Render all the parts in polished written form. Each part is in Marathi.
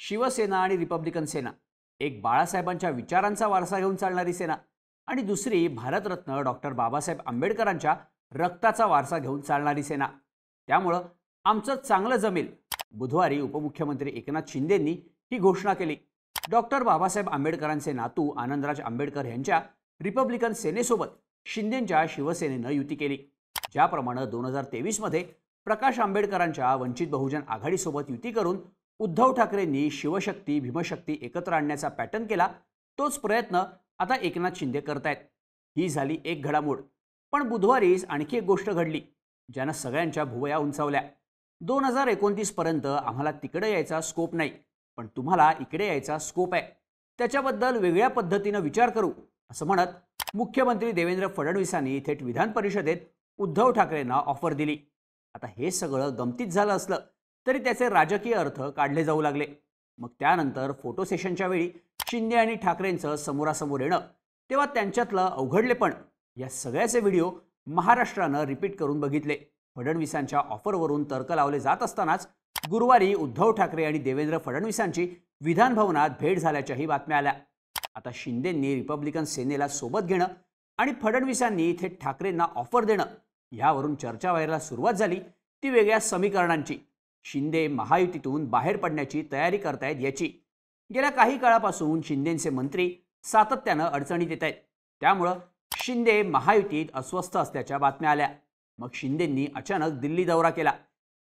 शिवसेना आणि रिपब्लिकन सेना, एक बाळासाहेबांच्या विचारांचा वारसा घेऊन चालणारी सेना आणि दुसरी भारतरत्न डॉक्टर बाबासाहेब आंबेडकरांच्या रक्ताचा वारसा घेऊन चालणारी सेना. त्यामुळं आमचं चांगलं जमेल. बुधवारी उपमुख्यमंत्री एकनाथ शिंदेंनी ही घोषणा केली. डॉक्टर बाबासाहेब आंबेडकरांचे नातू आनंदराज आंबेडकर यांच्या रिपब्लिकन सेनेसोबत शिंदेंच्या शिवसेनेनं युती केली. ज्याप्रमाणे 2023 मध्ये प्रकाश आंबेडकरांच्या वंचित बहुजन आघाडीसोबत युती करून उद्धव ठाकरेंनी शिवशक्ती भीमशक्ती एकत्र आणण्याचा पॅटर्न केला, तोच प्रयत्न आता एकनाथ शिंदे करतायत. ही झाली एक घडामोड. पण बुधवारीच आणखी एक गोष्ट घडली ज्यानं सगळ्यांच्या भुवया उंचावल्या. 2029 पर्यंत आम्हाला तिकडे यायचा स्कोप नाही, पण तुम्हाला इकडे यायचा स्कोप आहे. त्याच्याबद्दल वेगळ्या पद्धतीनं विचार करू, असं म्हणत मुख्यमंत्री देवेंद्र फडणवीसांनी थेट विधान परिषदेत उद्धव ठाकरेंना ऑफर दिली. आता हे सगळं गमतीत झालं असलं तरी त्याचे राजकीय अर्थ काढले जाऊ लागले. मग त्यानंतर फोटो सेशनच्या वेळी शिंदे आणि ठाकरेंचं समोरासमोर येणं, तेव्हा त्यांच्यातलं अवघडलेपण, या सगळ्याचे व्हिडिओ महाराष्ट्रानं रिपीट करून बघितले. फडणवीसांच्या ऑफरवरून तर्क लावले जात असतानाच गुरुवारी उद्धव ठाकरे आणि देवेंद्र फडणवीसांची विधान भवनात भेट झाल्याच्याही बातम्या आल्या. आता शिंदेंनी रिपब्लिकन सेनेला सोबत घेणं आणि फडणवीसांनी थेट ठाकरेंना ऑफर देणं, यावरून चर्चा व्हायला सुरुवात झाली ती वेगळ्या समीकरणांची. शिंदे महायुतीतून बाहेर पडण्याची तयारी करतायत याची. गेल्या काही काळापासून शिंदेंचे मंत्री सातत्यानं अडचणीत येत आहेत. त्यामुळं शिंदे महायुतीत अस्वस्थ असल्याच्या बातम्या आल्या. मग शिंदेंनी अचानक दिल्ली दौरा केला.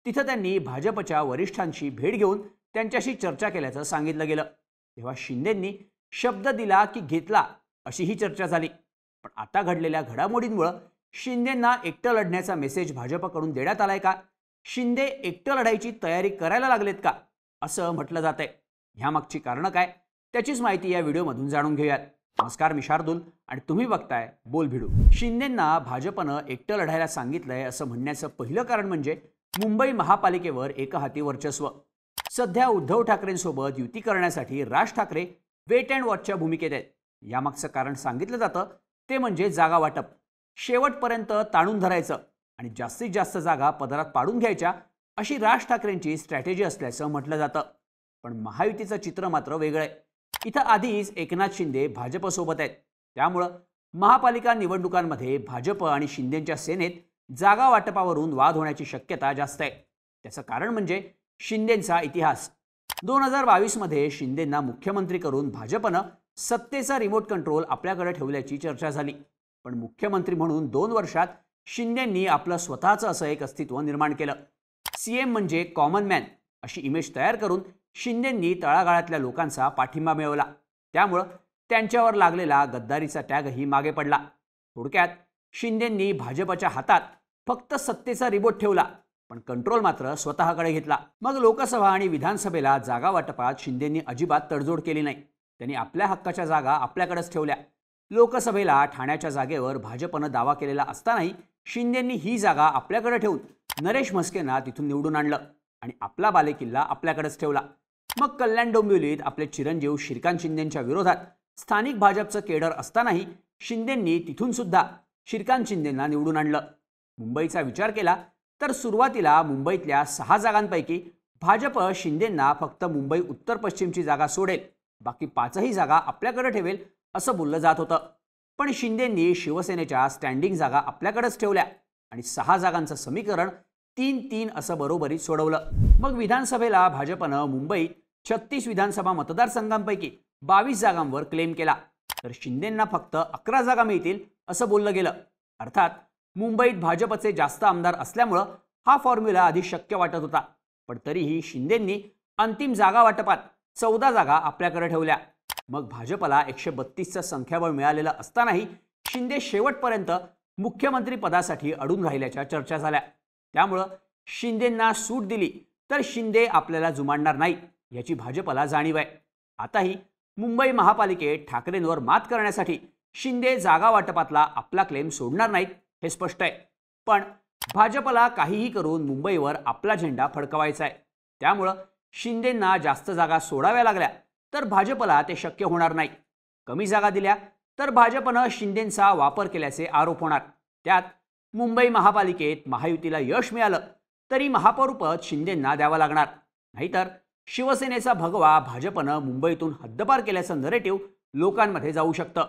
तिथं त्यांनी भाजपच्या वरिष्ठांशी भेट घेऊन त्यांच्याशी चर्चा केल्याचं सांगितलं गेलं. तेव्हा शिंदेंनी शब्द दिला की घेतला, अशी ही चर्चा झाली. पण आता घडलेल्या घडामोडींमुळे शिंदेंना एकटं लढण्याचा मेसेज भाजपकडून देण्यात आलाय का? शिंदे एकटं लढायची तयारी करायला लागलेत का, असं म्हटलं जात आहे. ह्यामागची कारणं काय, त्याचीच माहिती या व्हिडिओमधून जाणून घेऊयात. नमस्कार, मी शार्दूल आणि तुम्ही बघताय बोल भिडू. शिंदेंना भाजपनं एकटं लढायला सांगितलंय असं म्हणण्याचं पहिलं कारण म्हणजे मुंबई महापालिकेवर एकहाती वर्चस्व. सध्या उद्धव ठाकरेंसोबत युती करण्यासाठी राज ठाकरे वेट अँड वॉचच्या भूमिकेत आहेत. यामागचं कारण सांगितलं जातं ते म्हणजे जागा वाटप. शेवटपर्यंत ताणून धरायचं आणि जास्तीत जास्त जागा पदरात पाडून घ्यायच्या, अशी राज ठाकरेंची स्ट्रॅटेजी असल्याचं म्हटलं जातं. पण महायुतीचं चित्र मात्र वेगळं आहे. इथं आधीच एकनाथ शिंदे भाजपसोबत आहेत. त्यामुळं महापालिका निवडणुकांमध्ये भाजप आणि शिंदेंच्या सेनेत जागा वाटपावरून वाद होण्याची शक्यता जास्त आहे. त्याचं कारण म्हणजे शिंदेंचा इतिहास. 2022 मध्ये शिंदेंना मुख्यमंत्री करून भाजपनं सत्तेचा रिमोट कंट्रोल आपल्याकडे ठेवल्याची चर्चा झाली. पण मुख्यमंत्री म्हणून 2 वर्षात शिंदेंनी आपलं स्वतःचं असं एक अस्तित्व निर्माण केलं. सीएम म्हणजे कॉमन मॅन अशी इमेज तयार करून शिंदेंनी तळागाळातल्या लोकांचा पाठिंबा मिळवला. त्यामुळं त्यांच्यावर लागलेला गद्दारीचा टॅगही मागे पडला. थोडक्यात शिंदेंनी भाजपच्या हातात फक्त सत्तेचा रिमोट ठेवला, पण कंट्रोल मात्र स्वतःकडे घेतला. मग लोकसभा आणि विधानसभेला जागा वाटपात शिंदेंनी अजिबात तडजोड केली नाही. त्यांनी आपल्या हक्काच्या जागा आपल्याकडेच ठेवल्या. लोकसभेला ठाण्याच्या जागेवर भाजपनं दावा केलेला असतानाही शिंदेंनी ही जागा आपल्याकडे ठेवून नरेश म्हस्केंना तिथून निवडून आणलं आणि आपला बालेकिल्ला आपल्याकडेच ठेवला. मग कल्याण डोंबिवलीत आपले चिरंजीव श्रीकांत शिंदेंच्या विरोधात स्थानिक भाजपचं केडर असतानाही शिंदेंनी तिथून सुद्धा श्रीकांत शिंदेंना निवडून आणलं. मुंबईचा विचार केला तर सुरुवातीला मुंबईतल्या 6 जागांपैकी भाजप शिंदेंना फक्त मुंबई उत्तर पश्चिमची जागा सोडेल, बाकी 5ही जागा आपल्याकडे ठेवेल असं बोललं जात होतं. पण शिंदेंनी शिवसेनेच्या स्टँडिंग जागा आपल्याकडेच ठेवल्या आणि 6 जागांचं समीकरण 3-3 असं बरोबरीत सोडवलं. मग विधानसभेला भाजपनं मुंबईत 36 विधानसभा मतदारसंघांपैकी 22 जागांवर क्लेम केला, तर शिंदेंना फक्त 11 जागा मिळतील असं बोललं गेलं. अर्थात मुंबईत भाजपचे जास्त आमदार असल्यामुळं हा फॉर्म्युला आधी शक्य वाटत होता. पण तरीही शिंदेंनी अंतिम जागा वाटपात 14 जागा आपल्याकडे ठेवल्या. मग भाजपला 132चं संख्याबळ मिळालेलं असतानाही शिंदे शेवटपर्यंत मुख्यमंत्री पदासाठी अडून राहिल्याच्या चर्चा झाल्या. त्यामुळं शिंदेंना सूट दिली तर शिंदे आपल्याला जुमानणार नाही याची भाजपला जाणीव आहे. आताही मुंबई महापालिकेत ठाकरेंवर मात करण्यासाठी शिंदे जागा वाटपातला आपला क्लेम सोडणार नाहीत हे स्पष्ट आहे. पण भाजपला काहीही करून मुंबईवर आपला झेंडा फडकवायचा आहे. त्यामुळं शिंदेंना जास्त जागा सोडाव्या लागल्या तर भाजपला ते शक्य होणार नाही. कमी जागा दिल्या तर भाजपनं शिंदेंचा वापर केल्याचे आरोप होणार. त्यात मुंबई महापालिकेत महायुतीला यश मिळालं तरी महापौरपद शिंदेंना द्यावं लागणार. नाहीतर शिवसेनेचा भगवा भाजपनं मुंबईतून हद्दपार केल्याचं नरेटिव्ह लोकांमध्ये जाऊ शकतं.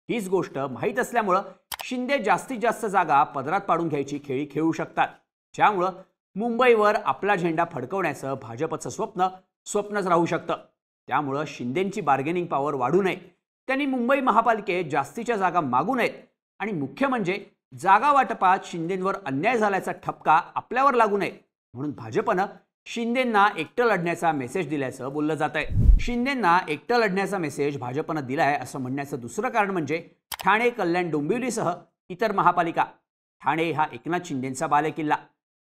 हीच गोष्ट माहीत असल्यामुळं शिंदे जास्तीत जास्त जागा पदरात पाडून घ्यायची खेळी खेळू शकतात, ज्यामुळं मुंबईवर आपला झेंडा फडकवण्याचं भाजपचं स्वप्नच राहू शकतं. त्यामुळं शिंदेंची बार्गेनिंग पॉवर वाढू नये, त्यांनी मुंबई महापालिकेत जास्तीच्या जागा मागू नयेत आणि मुख्य म्हणजे जागा वाटपात शिंदेंवर अन्याय झाल्याचा ठपका आपल्यावर लागू नये म्हणून भाजपनं शिंदेंना एकटं लढण्याचा मेसेज दिल्याचं बोललं जात आहे. शिंदेंना एकटं लढण्याचा मेसेज भाजपनं दिलाय असं म्हणण्याचं दुसरं कारण म्हणजे ठाणे, कल्याण, डोंबिवलीसह इतर महापालिका. ठाणे हा एकनाथ शिंदेंचा बालेकिल्ला.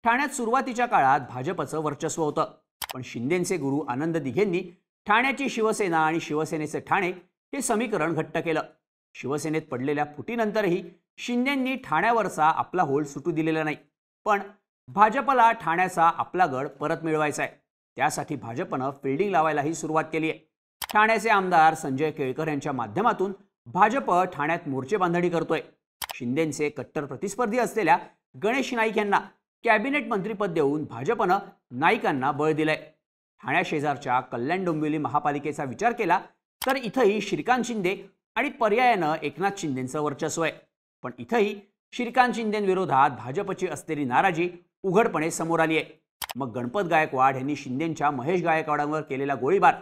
ठाण्यात सुरुवातीच्या काळात भाजपचं वर्चस्व होतं, पण शिंदेंचे गुरु आनंद दिघेंनी ठाण्याची शिवसेना आणि शिवसेनेचे ठाणे हे समीकरण घट्ट केलं. शिवसेनेत पडलेल्या फुटीनंतरही शिंदेंनी ठाण्यावरचा आपला होल्ड सुटू दिलेला नाही. पण भाजपला ठाण्याचा आपला गड परत मिळवायचा आहे. त्यासाठी भाजपनं फिल्डिंग लावायलाही सुरुवात केली आहे. ठाण्याचे आमदार संजय केळकर यांच्या माध्यमातून भाजप ठाण्यात मोर्चे बांधणी करतोय. शिंदेंचे कट्टर प्रतिस्पर्धी असलेल्या गणेश नाईक यांना कॅबिनेट मंत्रीपद देऊन भाजपनं नाईकांना बळ दिलंय. ठाण्याशेजारच्या कल्याण डोंबिवली महापालिकेचा विचार केला तर इथंही श्रीकांत शिंदे आणि पर्यायानं एकनाथ शिंदेंचं वर्चस्व आहे. पण इथंही श्रीकांत शिंदेंविरोधात भाजपची असलेली नाराजी उघडपणे समोर आली आहे. मग गणपत गायकवाड यांनी शिंदेंच्या महेश गायकवाडांवर केलेला गोळीबार,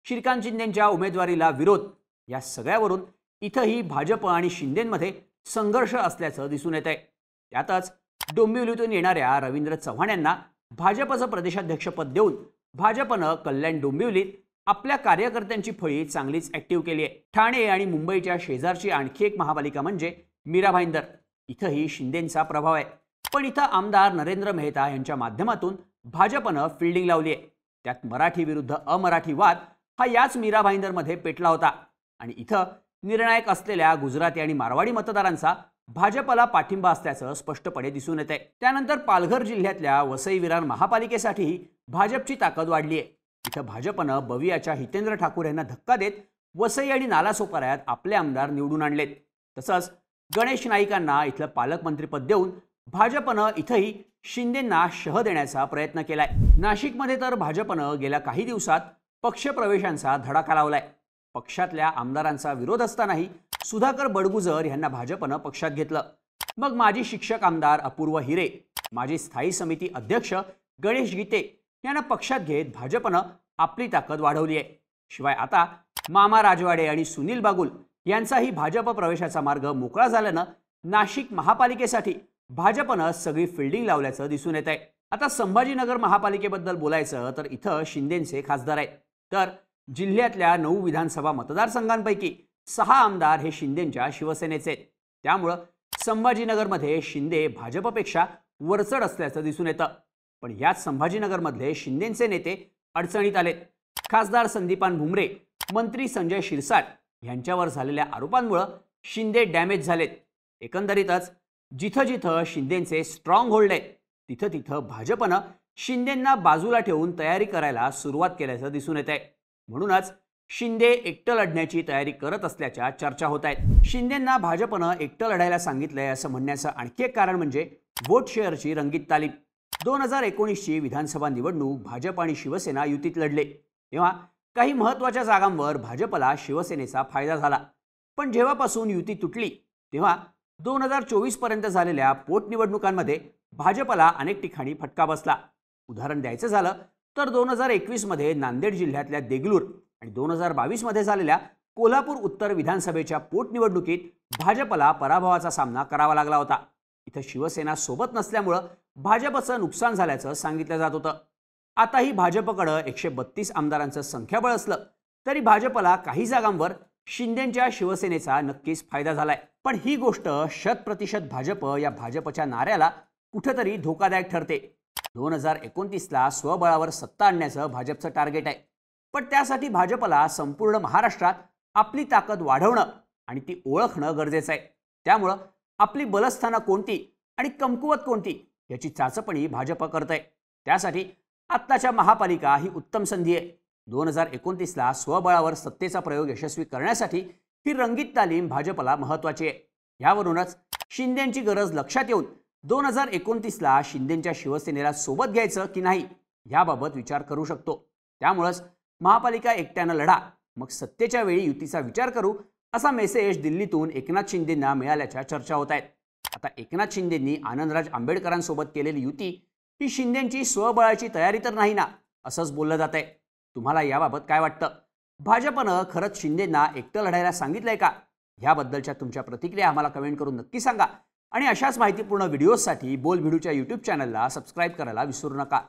श्रीकांत शिंदेंच्या उमेदवारीला विरोध, या सगळ्यावरून इथंही भाजप आणि शिंदेंमध्ये संघर्ष असल्याचं दिसून येत आहे. त्यातच डोंबिवलीतून येणाऱ्या रवींद्र चव्हाण यांना भाजपचं प्रदेशाध्यक्षपद देऊन भाजपनं कल्याण डोंबिवलीत आपल्या कार्यकर्त्यांची फळी चांगलीच ऍक्टिव्ह केली आहे. ठाणे आणि मुंबईच्या शेजारची आणखी एक महापालिका म्हणजे मीरा भाईंदर. इथंही शिंदेंचा प्रभाव आहे, पण इथं आमदार नरेंद्र मेहता यांच्या माध्यमातून भाजपनं फिल्डिंग लावली आहे. त्यात मराठी विरुद्ध अमराठी वाद हा याच मीरा भाईंदरमध्ये पेटला होता आणि इथं निर्णायक असलेल्या गुजराती आणि मारवाडी मतदारांचा भाजपला पाठिंबा असल्याचं स्पष्टपणे दिसून येत आहे. त्यानंतर पालघर जिल्ह्यातल्या वसई विरार महापालिकेसाठीही भाजपची ताकद वाढली आहे. इथं भाजपनं बवियाच्या हितेंद्र ठाकूर यांना धक्का देत वसई आणि नालासोपाऱ्यात आपले आमदार निवडून आणलेत. तसंच गणेश नाईकांना इथलं पालकमंत्रीपद देऊन भाजपनं इथंही शिंदेंना शह देण्याचा प्रयत्न केलाय. नाशिकमध्ये तर भाजपनं गेल्या काही दिवसात पक्षप्रवेशांचा धडाका लावलाय. पक्षातल्या आमदारांचा विरोध असतानाही सुधाकर बडगुजर यांना भाजपनं पक्षात घेतलं. मग माजी शिक्षक आमदार अपूर्व हिरे, माजी स्थायी समिती अध्यक्ष गणेश गीते यांना पक्षात घेत भाजपनं आपली ताकद वाढवली आहे. शिवाय आता मामा राजवाडे आणि सुनील बागुल यांचाही भाजप प्रवेशाचा मार्ग मोकळा झाल्यानं नाशिक महापालिकेसाठी भाजपनं सगळी फिल्डिंग लावल्याचं दिसून येत आहे. आता संभाजीनगर महापालिकेबद्दल बोलायचं तर इथं शिंदेंचे खासदार आहेत, तर जिल्ह्यातल्या 9 विधानसभा मतदारसंघांपैकी 6 आमदार हे शिंदेंच्या शिवसेनेचे आहेत. त्यामुळं संभाजीनगरमध्ये शिंदे भाजपपेक्षा वरचढ असल्याचं दिसून येतं. पण याच संभाजीनगरमधले शिंदेंचे नेते अडचणीत आलेत. खासदार संदीपान भुमरे, मंत्री संजय शिरसाट यांच्यावर झालेल्या आरोपांमुळे शिंदे डॅमेज झालेत. एकंदरीतच जिथं जिथं शिंदेंचे स्ट्रॉंग होल्ड आहेत तिथं तिथं भाजपनं शिंदेंना बाजूला ठेवून तयारी करायला सुरुवात केल्याचं दिसून येत आहे. म्हणूनच शिंदे एकटं लढण्याची तयारी करत असल्याच्या चर्चा होत आहेत. शिंदेंना भाजपनं एकटं लढायला सांगितलंय असं म्हणण्याचं आणखी एक कारण म्हणजे व्होट शेअरची रंगीत तालीम. 2019ची विधानसभा निवडणूक भाजप आणि शिवसेना युतीत लढले तेव्हा काही महत्त्वाच्या जागांवर भाजपला शिवसेनेचा फायदा झाला. पण जेव्हापासून युती तुटली तेव्हा 2024 पर्यंत झालेल्या पोटनिवडणुकांमध्ये भाजपला अनेक ठिकाणी फटका बसला. उदाहरण द्यायचं झालं तर 2021 मध्ये नांदेड जिल्ह्यातल्या देगलूर आणि 2022 मध्ये झालेल्या कोल्हापूर उत्तर विधानसभेच्या पोटनिवडणुकीत भाजपला पराभवाचा सामना करावा लागला होता. इथं शिवसेना सोबत नसल्यामुळं भाजपचं नुकसान झाल्याचं सांगितलं जात होतं. आताही भाजपकडं 132 आमदारांचं संख्याबळ असलं तरी भाजपला काही जागांवर शिंदेंच्या शिवसेनेचा नक्कीच फायदा झालाय. पण ही गोष्ट 100% भाजप या भाजपच्या नाऱ्याला कुठेतरी धोकादायक ठरते. 2029ला स्वबळावर सत्ता आणण्याचं भाजपचं टार्गेट आहे. पण त्यासाठी भाजपला संपूर्ण महाराष्ट्रात आपली ताकद वाढवणं आणि ती ओळखणं गरजेचं आहे. त्यामुळं आपली बलस्थानं कोणती आणि कमकुवत कोणती याची चाचपणी भाजप करतंय. त्यासाठी आत्ताच्या महापालिका ही उत्तम संधी आहे. 2029ला स्वबळावर सत्तेचा प्रयोग यशस्वी करण्यासाठी ही रंगीत तालीम भाजपला महत्त्वाची आहे. यावरूनच शिंदेंची गरज लक्षात येऊन 2029ला शिंदेंच्या शिवसेनेला सोबत घ्यायचं की नाही याबाबत विचार करू शकतो. त्यामुळेच महापालिका एकट्यानं लढा, मग सत्तेच्या वेळी युतीचा विचार करू, असा मेसेज दिल्लीतून एकनाथ शिंदेंना मिळाल्याच्या चर्चा होत आहेत. आता एकनाथ शिंदेंनी आनंदराज आंबेडकरांसोबत केलेली युती ही शिंदेंची स्वबळाची तयारी तर नाही ना, असंच बोललं जात आहे. तुम्हाला याबाबत काय वाटतं? भाजपनं खरंच शिंदेंना एकटं लढायला सांगितलंय का? ह्याबद्दलच्या तुमच्या प्रतिक्रिया आम्हाला कमेंट करून नक्की सांगा आणि अशाच माहितीपूर्ण व्हिडिओजसाठी बोल भिडूच्या यूट्यूब चॅनलला सबस्क्राईब करायला विसरू नका.